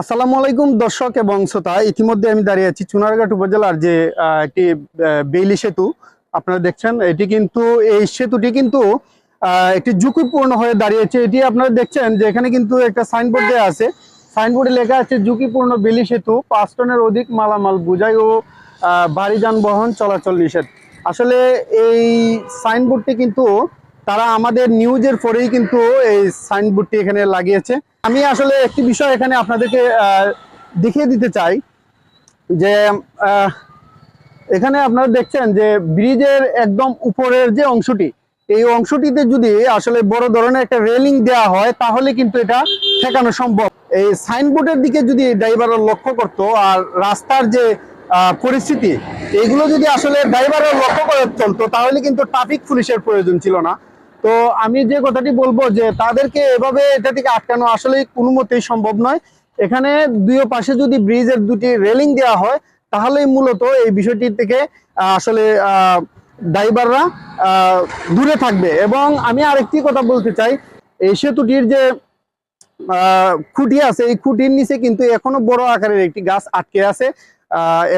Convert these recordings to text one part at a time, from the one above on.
আসসালামু আলাইকুম দর্শক এবং শ্রোতা। ইতিমধ্যে আমি দাঁড়িয়ে আছি চুনারঘাট উপজেলার যে একটি বেইলি সেতু আপনারা দেখছেন। এটি কিন্তু এই সেতুটি কিন্তু একটি ঝুঁকিপূর্ণ হয়ে দাঁড়িয়েছে। এটি আপনারা দেখছেন যে এখানে কিন্তু একটা সাইনবোর্ড দেওয়া আছে। সাইনবোর্ডে লেখা আছে ঝুঁকিপূর্ণ বেইলি সেতু, 5 টনের অধিক মালামাল বোঝাই ও ভারী যানবাহন চলাচল নিষেধ। আসলে এই সাইনবোর্ডটি কিন্তু তারা আমাদের নিউজের পরেই কিন্তু এই সাইনবোর্ডটি এখানে লাগিয়েছে। আমি আসলে একটি বিষয় এখানে আপনাদেরকে দেখিয়ে দিতে চাই যে আহ, এখানে আপনারা দেখছেন যে ব্রিজের একদম উপরের যে অংশটি, এই অংশটিতে যদি আসলে বড় ধরনের একটা রেলিং দেওয়া হয় তাহলে কিন্তু এটা ঠেকানো সম্ভব। এই সাইনবোর্ডের দিকে যদি ড্রাইভাররা লক্ষ্য করতো আর রাস্তার যে পরিস্থিতি, এগুলো যদি আসলে ড্রাইভাররা লক্ষ্য করে চলতো তাহলে কিন্তু ট্রাফিক পুলিশের প্রয়োজন ছিল না। তো আমি যে কথাটি বলবো যে তাদেরকে এভাবে এটা থেকে আটকানো আসলে কোনো মতেই সম্ভব নয়। এখানে দুই পাশে যদি ব্রিজের দুটি রেলিং দেওয়া হয় তাহলেই মূলত এই বিষয়টি থেকে আসলে ড্রাইভাররা দূরে থাকবে। এবং আমি আরেকটি কথা বলতে চাই, এই সেতুটির যে খুঁটি আছে, এই খুঁটির নিচে কিন্তু এখনো বড় আকারের একটি গাছ আটকে আছে।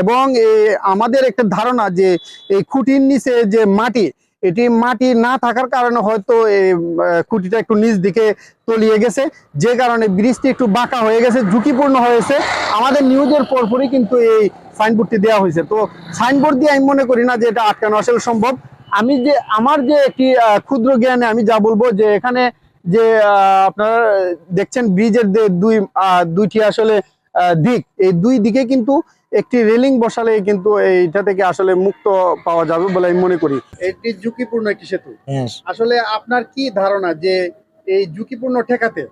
এবং আমাদের একটা ধারণা যে এই খুঁটির নিচে যে মাটি, এটি মাটি না থাকার কারণে হয়তো এই খুঁটিটা একটু নিচ দিকে তলিয়ে গেছে, যে কারণে ব্রিজটি একটু বাঁকা হয়ে গেছে, ঝুঁকিপূর্ণ হয়েছে। আমাদের নিউজের পরপরই কিন্তু এই সাইনবোর্ডটি দেওয়া হয়েছে। তো সাইনবোর্ড দিয়ে আমি মনে করি না যে এটা আটকানো আসলে সম্ভব। আমি যে আমার যে একটি ক্ষুদ্র জ্ঞানে আমি যা বলবো যে এখানে যে আপনারা দেখছেন ব্রিজের যে দুইটি আসলে দিক, এই দুই দিকে কিন্তু একটি রেলিং বসালে কিন্তু এইটা থেকে আসলে মুক্ত পাওয়া যাবে বলে আমি মনে করি। এটি ঝুঁকিপূর্ণ একটি সেতু। আসলে আপনার কি ধারণা যে এই ঝুঁকিপূর্ণ ঠেকাতে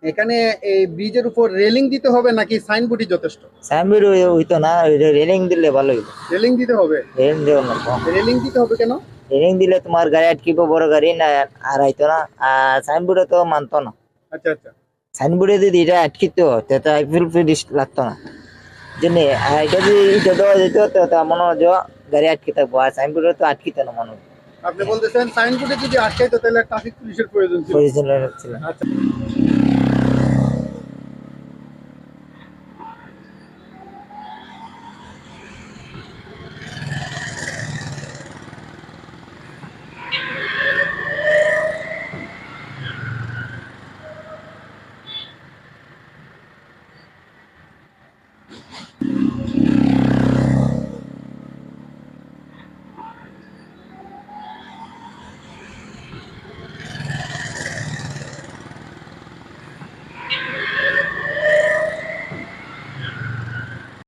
এখানে এই ব্রিজের উপর রেলিং দিতে হবে নাকি সাইনবোর্ডই যথেষ্ট? সাইনবোর্ড হইতো না, রেলিং দিলে ভালো হইতো। রেলিং দিতে হবে? রেলিং দেওয়া না, রেলিং দিতে হবে কেন? রেলিং দিলে তোমার গাড়ি আটকিব, বড় গাড়ি না আর হইতো না। আর সাইনবোর্ডে তো মানতো না। আচ্ছা আচ্ছা। সাইনবোর্ডে যদি এটা আটকিত তো আইফিল ফিডিস লাগতো না। জন্যে এটা যদি এটা দেওয়া যেত তো মনে হয় যে গাড়ি আটকে থাকবো, আর সাইনবোর্ডে তো আটকিত না মনে হয়। আপনি বলতেছেন সাইনবোর্ডে যদি আটকাইতো তাহলে ট্রাফিক পুলিশের প্রয়োজন ছিল। প্রয়োজন ছিল। আচ্ছা।